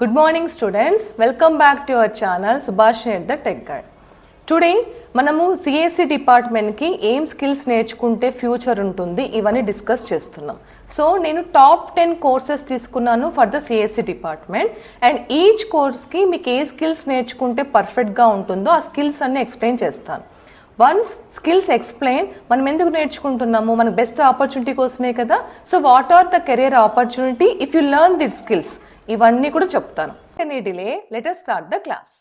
Good morning students, welcome back to our channel Subhashini at the Tech Guide. Today మనము CSC డిపార్ట్మెంట్కి ఏం skills నేర్చుకుంటే future ఉంటుంది ఇవన్నీ డిస్కస్ చేస్తున్నాం. సో నేను టాప్ 10 కోర్సెస్ తీసుకున్నాను for the CSC department and each కోర్స్కి మీకు ఏ స్కిల్స్ నేర్చుకుంటే పర్ఫెక్ట్గా ఉంటుందో ఆ స్కిల్స్ అన్ని ఎక్స్ప్లెయిన్ చేస్తాను. వన్స్ స్కిల్స్ ఎక్స్ప్లెయిన్ మనం ఎందుకు నేర్చుకుంటున్నాము, మనకు బెస్ట్ ఆపర్చునిటీ కోసమే కదా. So what are the career opportunity if you learn this skills, ఇవన్నీ కూడా చెప్తాను. Any delay, let us start the class.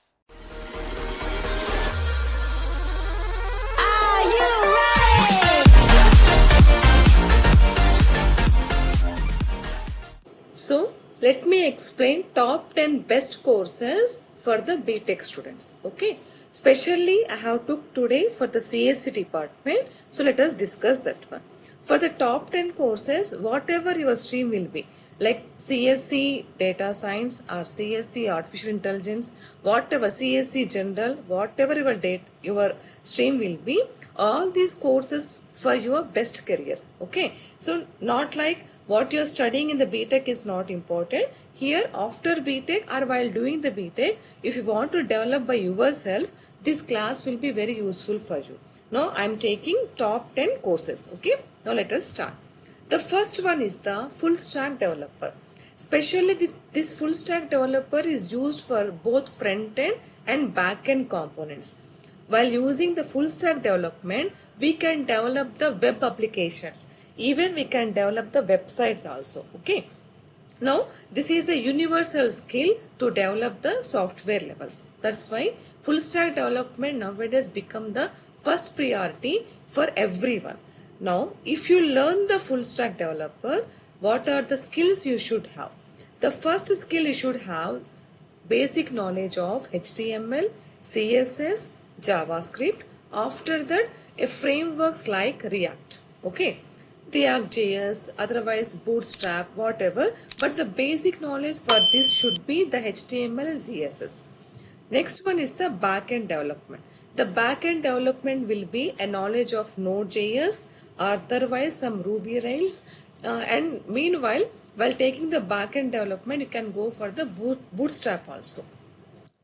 So let me explain top 10 best courses for the BTech students. Okay, specially I have took today for the CSC department, so let us discuss that one. For the top 10 courses, whatever your stream will be, like CSC data science or CSC artificial intelligence, whatever CSC general, whatever your stream will be, all these courses for your best career. Okay, so not like what you are studying in the BTech is not important. Here after BTech or while doing the BTech, if you want to develop by yourself, this class will be very useful for you. Now I am taking top 10 courses. Okay, now let us start. The first one is the full stack developer. Especially this full stack developer is used for both front end and back end components. While using the full stack development, we can develop the web applications. Even we can develop the websites also. Okay, now this is a universal skill to develop the software levels. That's why full stack development nowadays become the first priority for everyone. Now if you learn the full stack developer, what are the skills you should have? The first skill you should have basic knowledge of HTML, CSS, JavaScript. After that a frameworks like React. Okay, React.js, otherwise Bootstrap, whatever, but the basic knowledge for this should be the HTML and CSS. Next one is the backend development. The backend development will be a knowledge of Node.js, otherwise some Ruby Rails, and meanwhile, while taking the backend development, you can go for the Bootstrap also.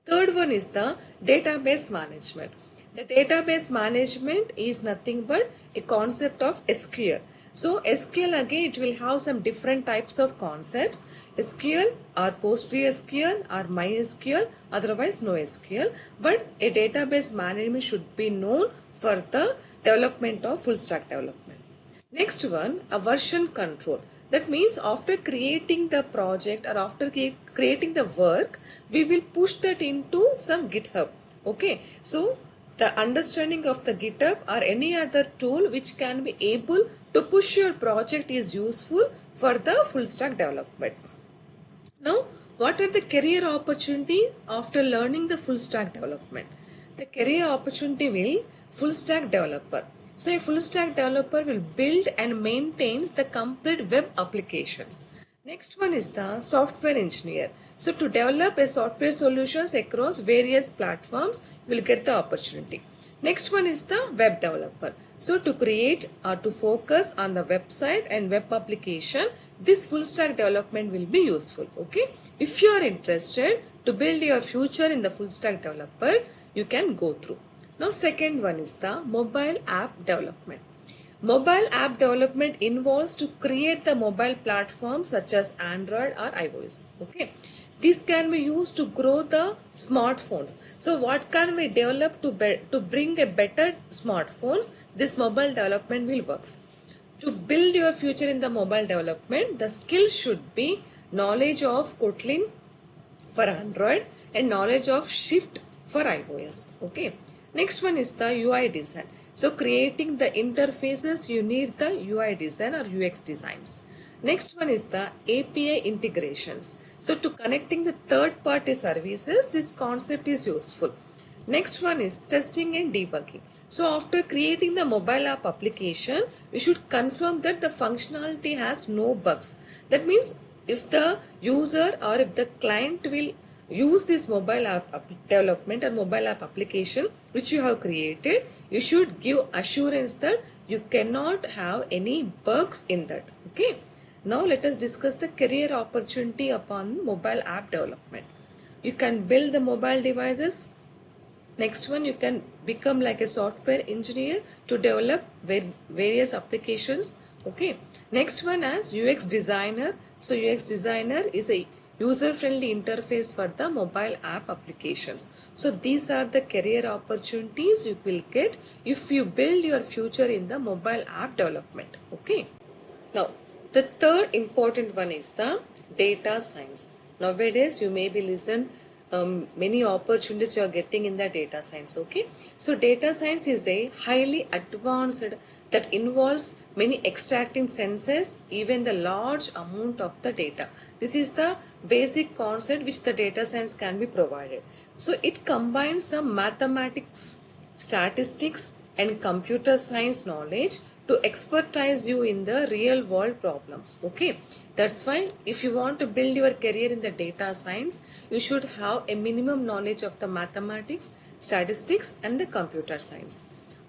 Third one is the database management. The database management is nothing but a concept of SQL. So SQL again, it will have some different types of concepts. SQL or PostgreSQL or MySQL, otherwise NoSQL. But a database management should be known for the development of full stack development. Next one, a version control. That means after creating the project or after creating the work, we will push that into some GitHub. Okay, so the understanding of the GitHub or any other tool which can be able to push your project is useful for the full stack development. Now, what are the career opportunity after learning the full stack development? The career opportunity will full stack developer. So a full stack developer will build and maintains the complete web applications. Next one is the software engineer. So to develop a software solutions across various platforms, you will get the opportunity. Next one is the web developer. So to create or to focus on the website and web application, this full stack development will be useful. Okay, if you are interested to build your future in the full stack developer, you can go through. Now second one is the mobile app development. Mobile app development involves to create the mobile platforms such as Android or iOS. Okay, this can be used to grow the smartphones. So what can we develop to bring a better smartphones? This mobile development will work. To build your future in the mobile development, the skill should be knowledge of Kotlin for Android and knowledge of Shift for iOS. Okay, next one is the UI design. So creating the interfaces, you need the UI design or UX designs. Next one is the API integrations. So to connecting the third party services, this concept is useful. Next one is testing and debugging. So after creating the mobile app application, we should confirm that the functionality has no bugs. That means if the user or if the client will use this mobile app development or mobile app application which you have created, you should give assurance that you cannot have any bugs in that. Okay, Now let us discuss the career opportunity upon mobile app development. You can build the mobile devices. Next one, you can become like a software engineer to develop various applications. Okay. Next one as UX designer. So UX designer is a user-friendly interface for the mobile app applications. So these are the career opportunities you will get if you build your future in the mobile app development. Okay. Now, the third important one is the data science. Nowadays, you may be listened many opportunities you are getting in the data science. Okay, so data science is a highly advanced that involves many extracting senses, even the large amount of the data. This is the basic concept which the data science can be provided. So it combines some mathematics, statistics, and computer science knowledge to expertise you in the real world problems. Okay, that's why if you want to build your career in the data science, you should have a minimum knowledge of the mathematics, statistics, and the computer science.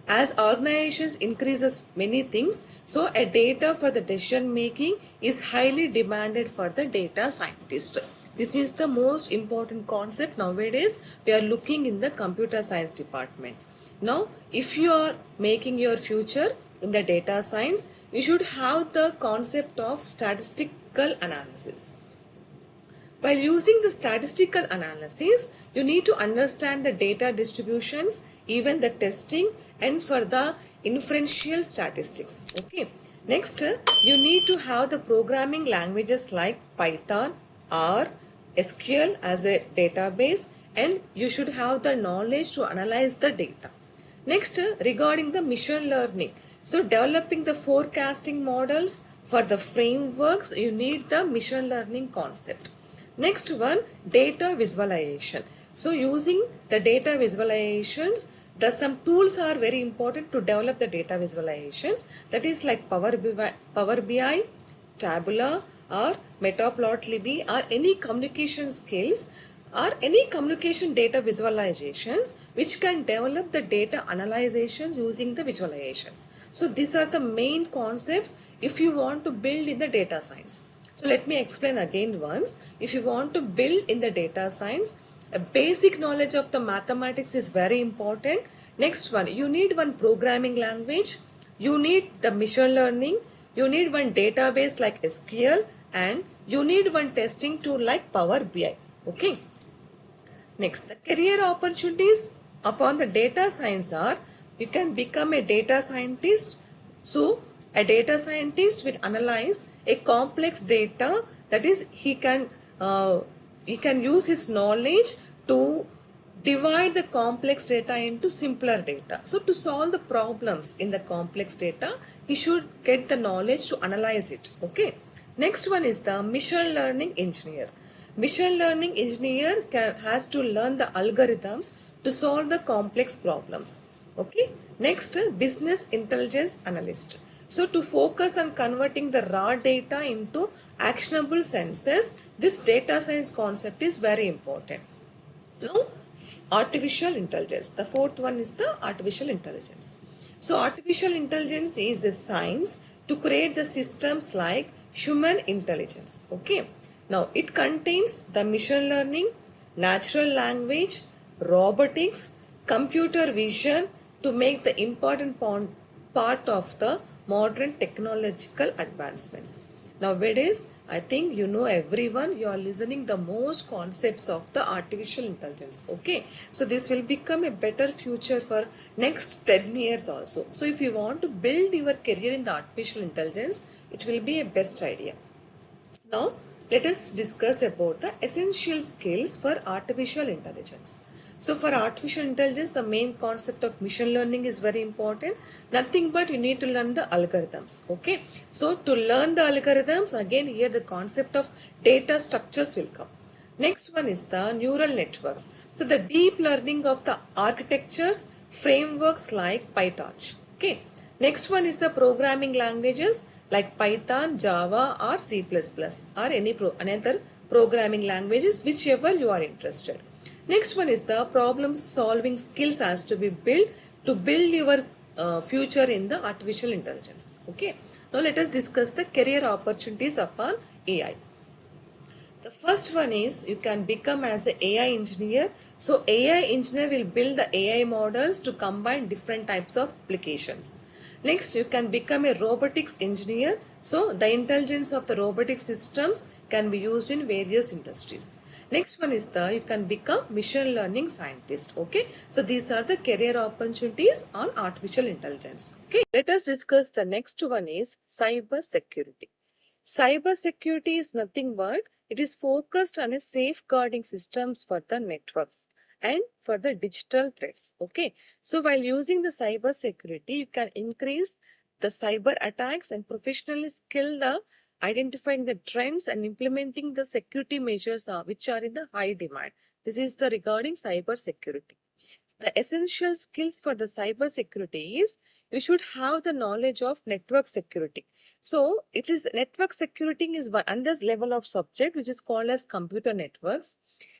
As organizations increases many things, so a data for the decision making is highly demanded for the data scientist. This is the most important concept nowadays we are looking in the computer science department. Now, if you are making your future in the data science, you should have the concept of statistical analysis. While using the statistical analysis, you need to understand the data distributions, even the testing, and for the inferential statistics. Okay. Next, you need to have the programming languages like Python, R, SQL as a database, and you should have the knowledge to analyze the data. Next, regarding the machine learning. So developing the forecasting models for the frameworks, you need the machine learning concept. Next one, data visualization. So using the data visualizations, some tools are very important to develop the data visualizations. That is like Power BI, Tabula, or Matplotlib, or any communication skills or any communication data visualizations which can develop the data analyzations using the visualizations. So these are the main concepts if you want to build in the data science. So let me explain again once. If you want to build in the data science, a basic knowledge of the mathematics is very important. Next one, you need one programming language, you need the machine learning, you need one database like SQL, and you need one testing tool like Power BI. Okay. Next, the career opportunities upon the data science are, you can become a data scientist. So a data scientist will analyze a complex data, that is he can use his knowledge to divide the complex data into simpler data. So to solve the problems in the complex data, he should get the knowledge to analyze it. Okay. Next one is the machine learning engineer. Machine learning engineer has to learn the algorithms to solve the complex problems. Okay. Next, business intelligence analyst. So to focus on converting the raw data into actionable senses, this data science concept is very important. Now, artificial intelligence. The fourth one is the artificial intelligence. So artificial intelligence is a science to create the systems like human intelligence. Okay. Now it contains the machine learning, natural language, robotics, computer vision to make the important part of the modern technological advancements. Nowadays, I think you know everyone, you are listening the most concepts of the artificial intelligence. Okay. So this will become a better future for next 10 years also. So if you want to build your career in the artificial intelligence, it will be a best idea. Now, let us discuss about the essential skills for artificial intelligence. So for artificial intelligence, the main concept of machine learning is very important. Nothing but you need to learn the algorithms. Okay. So to learn the algorithms, again here the concept of data structures will come. Next one is the neural networks. So the deep learning of the architectures, frameworks like PyTorch. Okay. Next one is the programming languages like Python, Java, or C++, or another programming languages, whichever you are interested. Next one is the problem solving skills has to be built to build your future in the artificial intelligence. Okay. Now let us discuss the career opportunities upon AI. The first one is you can become as an AI engineer. So AI engineer will build the AI models to combine different types of applications. Next, you can become a robotics engineer. So the intelligence of the robotic systems can be used in various industries. Next one is you can become machine learning scientist. Okay. So these are the career opportunities on artificial intelligence. Okay. Let us discuss the next one is cyber security. Cyber security is nothing but it is focused on a safeguarding systems for the networks and for the digital threats. Okay. So while using the cyber security, you can increase the cyber attacks and professionally skill the identifying the trends and implementing the security measures which are in the high demand. This is the regarding cyber security. The essential skills for the cyber security is you should have the knowledge of network security. So it is network security is one under level of subject which is called as computer networks.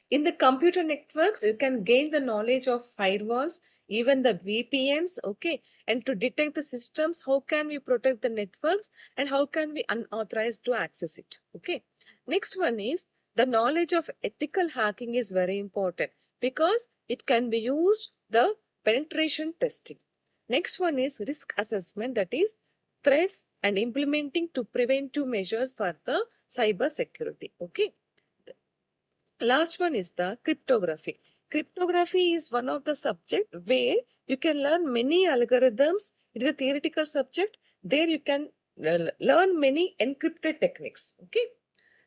In the computer networks, you can gain the knowledge of firewalls, even the VPNs, okay, and to detect the systems, how can we protect the networks and how can we unauthorized to access it, okay. Next one is the knowledge of ethical hacking is very important because it can be used the penetration testing. Next one is risk assessment, that is threats and implementing to preventive measures for the cyber security. Okay. Last one is the cryptography. Cryptography is one of the subject where you can learn many algorithms. It is a theoretical subject. There you can learn many encrypted techniques. Okay.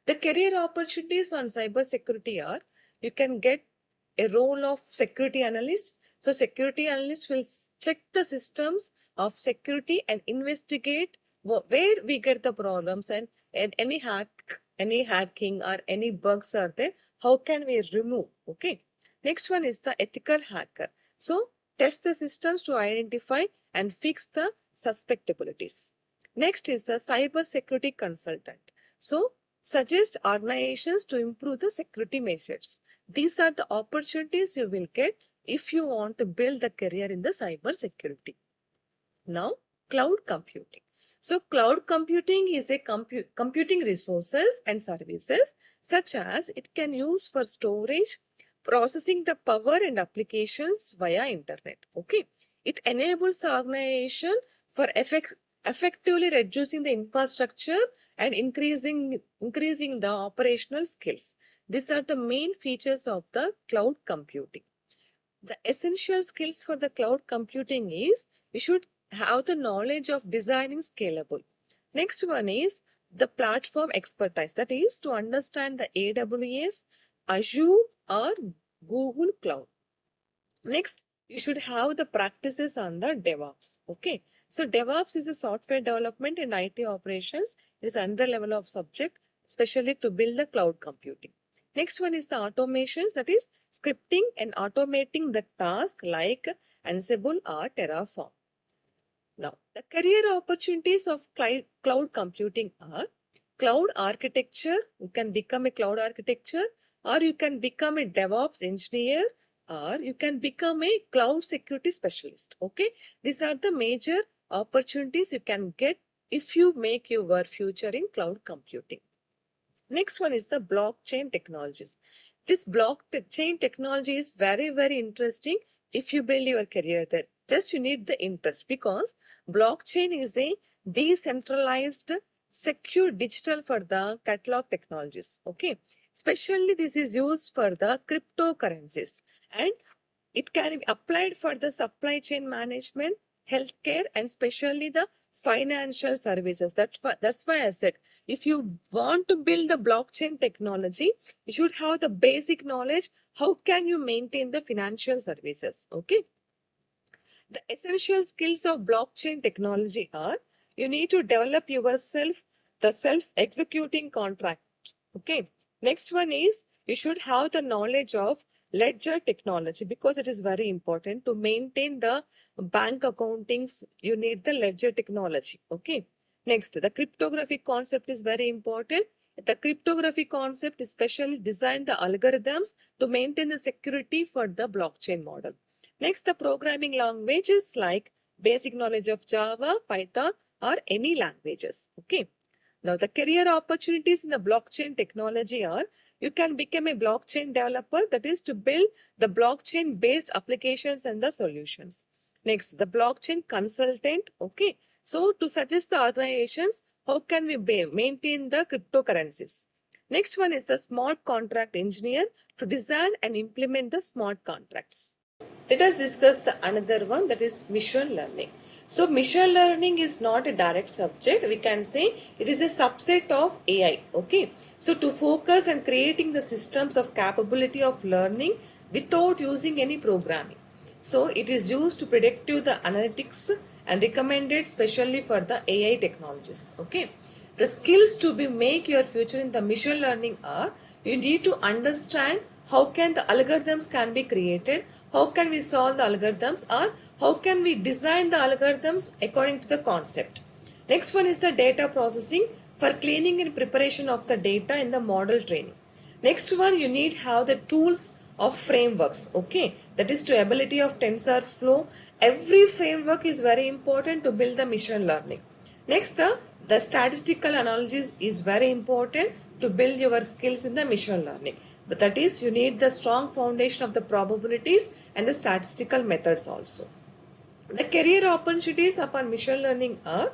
The career opportunities on cyber security are you can get a role of security analyst. So security analyst will check the systems of security and investigate where we get the problems and any hacking or any bugs are there, how can we remove? Okay. Next one is the ethical hacker. So test the systems to identify and fix the susceptibilities. Next is the cyber security consultant. So suggest organizations to improve the security measures. These are the opportunities you will get if you want to build a career in the cyber security. Now, cloud computing. So, cloud computing is a computing resources and services such as it can use for storage, processing the power and applications via internet. Okay. It enables the organization for effectively reducing the infrastructure and increasing the operational skills. These are the main features of the cloud computing. The essential skills for the cloud computing is you should have the knowledge of designing scalable. Next one is the platform expertise, that is to understand the AWS, Azure or Google Cloud. Next, you should have the practices on the DevOps. Okay. So DevOps is a software development and IT operations. It is another level of subject, especially to build the cloud computing. Next one is the automations, that is scripting and automating the task like Ansible or Terraform. Now, the career opportunities of cloud computing are cloud architecture. You can become a cloud architecture, or you can become a DevOps engineer, or you can become a cloud security specialist. Okay. These are the major opportunities you can get if you make your future in cloud computing. Next one is the blockchain technologies. This blockchain technology is very, very interesting if you build your career there. Just you need the interest because blockchain is a decentralized, secure digital for the catalog technologies. Okay. Especially this is used for the cryptocurrencies and it can be applied for the supply chain management, healthcare, and especially the financial services. That's why I said, if you want to build the blockchain technology, you should have the basic knowledge. How can you maintain the financial services? Okay. The essential skills of blockchain technology are you need to develop yourself the self-executing contract. Okay. Next one is you should have the knowledge of ledger technology because it is very important to maintain the bank accountings. You need the ledger technology. Okay. Next, the cryptography concept is very important. The cryptography concept especially designed the algorithms to maintain the security for the blockchain model. Next, the programming languages like basic knowledge of Java, Python, or any languages. Okay. Now the career opportunities in the blockchain technology are you can become a blockchain developer, that is to build the blockchain based applications and the solutions. Next, the blockchain consultant. Okay. So to suggest the organizations how can we maintain the cryptocurrencies. Next one is the smart contract engineer to design and implement the smart contracts. Let us discuss the another one, that is machine learning. So machine learning is not a direct subject. We can say it is a subset of AI. Okay. So to focus on creating the systems of capability of learning without using any programming. So it is used to predictive the analytics and recommended specially for the AI technologies. Okay. The skills to be make your future in the machine learning are you need to understand how can the algorithms can be created, how can we solve the algorithms, or how can we design the algorithms according to the concept. Next one is the data processing for cleaning and preparation of the data in the model training. Next one, you need have the tools of frameworks. Okay, that is to ability of TensorFlow. Every framework is very important to build the machine learning. Next, the statistical analysis is very important to build your skills in the machine learning. But that is, you need the strong foundation of the probabilities and the statistical methods also. The career opportunities upon machine learning are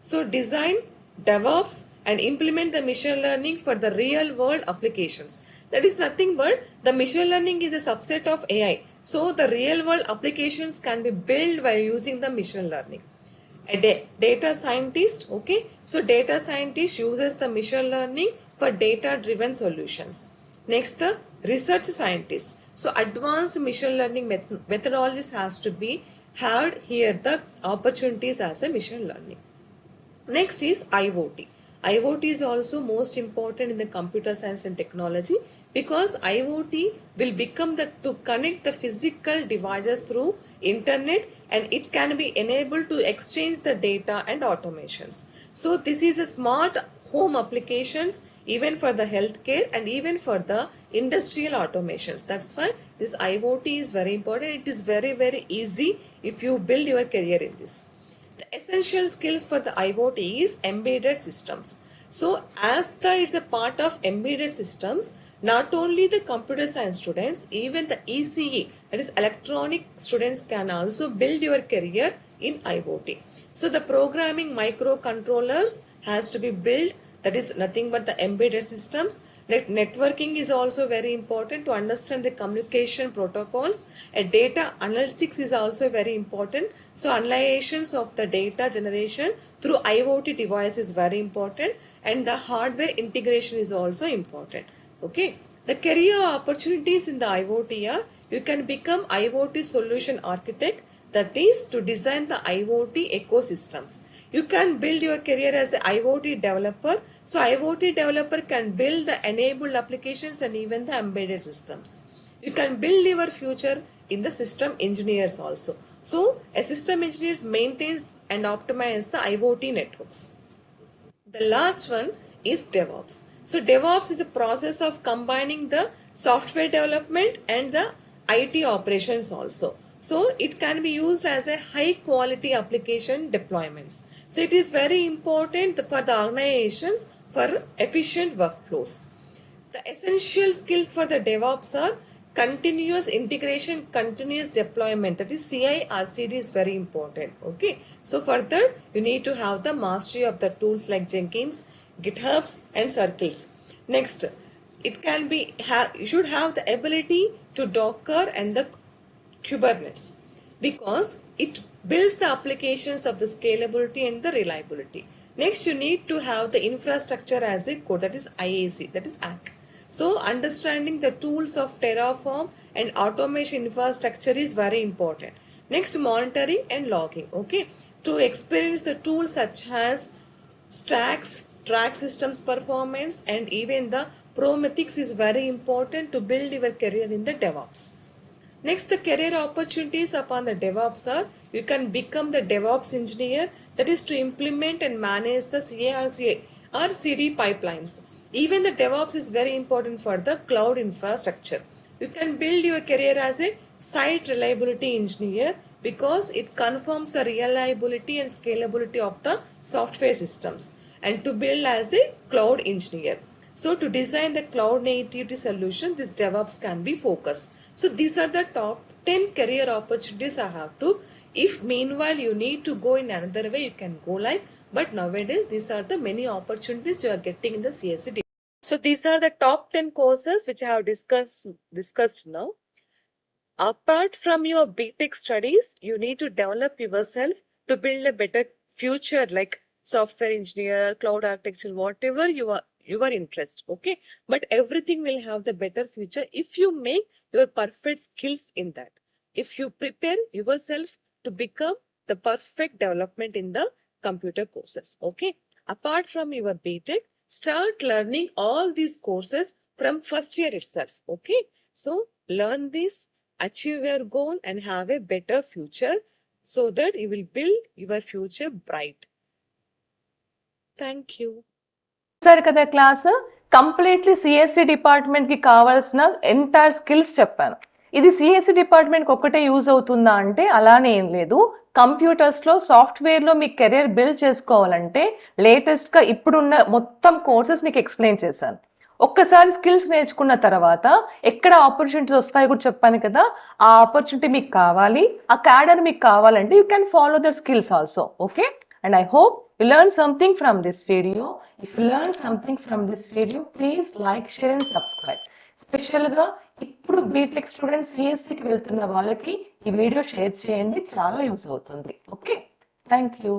so design, DevOps, and implement the machine learning for the real world applications. That is nothing but the machine learning is a subset of AI. So the real world applications can be built by using the machine learning. A data scientist, okay, so data scientist uses the machine learning for data driven solutions. Next, the research scientist, so advanced machine learning methodologies has to be had here the opportunities as a machine learning. Next is IoT. IoT is also most important in the computer science and technology because IoT will become the to connect the physical devices through internet and it can be enabled to exchange the data and automations. So this is a smart home applications even for the healthcare and even for the industrial automations. That's why this IoT is very important. It is very easy if you build your career in this. The essential skills for the IoT is embedded systems. So as it's a part of embedded systems, not only the computer science students, even the ECE, that is electronic students can also build your career in IoT. So the programming microcontrollers has to be built, that is nothing but the embedded systems. Networking is also very important to understand the communication protocols. And data analytics is also very important. So analyzations of the data generation through IoT device is very important and the hardware integration is also important. Okay. The career opportunities in the IoT are you can become IoT solution architect, that is to design the IoT ecosystems. You can build your career as an IoT developer. So IoT developer can build the enabled applications and even the embedded systems. You can build your future in the system engineers also. So a system engineers maintains and optimize the IoT networks. The last one is DevOps. So DevOps is a process of combining the software development and the IT operations also. So it can be used as a high quality application deployments. So it is very important for the organizations for efficient workflows. The essential skills for the DevOps are continuous integration, continuous deployment, that is CI RCD is very important. Okay. So further you need to have the mastery of the tools like Jenkins, GitHubs and Circles. Next, it can be you should have the ability to Docker and the Kubernetes because it builds the applications of the scalability and the reliability. Next, you need to have the infrastructure as a code, that is IAC, that is ACK. So understanding the tools of Terraform and automation infrastructure is very important. Next, monitoring and logging. Okay, to experience the tools such as Stacks, track systems performance, and even the Prometheus is very important to build your career in the DevOps. Next, the career opportunities upon the DevOps are you can become the DevOps engineer, that is to implement and manage the CI or CD pipelines. Even the DevOps is very important for the cloud infrastructure. You can build your career as a site reliability engineer, because it confirms the reliability and scalability of the software systems, and to build as a cloud engineer. So to design the cloud nativity solution, this DevOps can be focused. So these are the top 10 career opportunities I have to. If meanwhile you need to go in another way, you can go live. But nowadays, these are the many opportunities you are getting in the CSC. So these are the top 10 courses which I have discussed now. Apart from your BTech studies, you need to develop yourself to build a better future, like software engineer, cloud architecture, whatever your interest. Okay, but everything will have the better future if you make your perfect skills in that. If you prepare yourself to become the perfect development in the computer courses. Okay, apart from your BTech, start learning all these courses from first year itself. Okay, so learn this, achieve your goal, and have a better future so that you will build your future bright. Thank you. Sir కదా class completely CSC department కి కావాల్సిన entire skills చెప్పాను. ఇది CSC department కి ఒక్కటే use అవుతుందా అంటే అలానే ఏం లేదు. కంప్యూటర్స్ లో సాఫ్ట్వేర్ లో మీ కెరీర్ బిల్డ్ చేసుకోవాలంటే లేటెస్ట్ గా ఇప్పుడున్న మొత్తం కోర్సెస్ మీకు ఎక్స్ప్లెయిన్ చేశాను. ఒక్కసారి స్కిల్స్ నేర్చుకున్న తర్వాత ఎక్కడ ఆపర్చునిటీస్ వస్తాయో కూడా చెప్పాను కదా, ఆ ఆపర్చునిటీ మీకు కావాలి, ఆ క్యాడర్ మీకు కావాలంటే you can follow that skills also. Okay, and I hope you learned something from this video. If you learned something from this video, please like, share and subscribe. స్పెషల్గా ఇప్పుడు బీటెక్ స్టూడెంట్స్ సిఎస్సికి వెళ్తున్న వాళ్ళకి ఈ video share చేయండి, చాలా use అవుతుంది. Okay, thank you.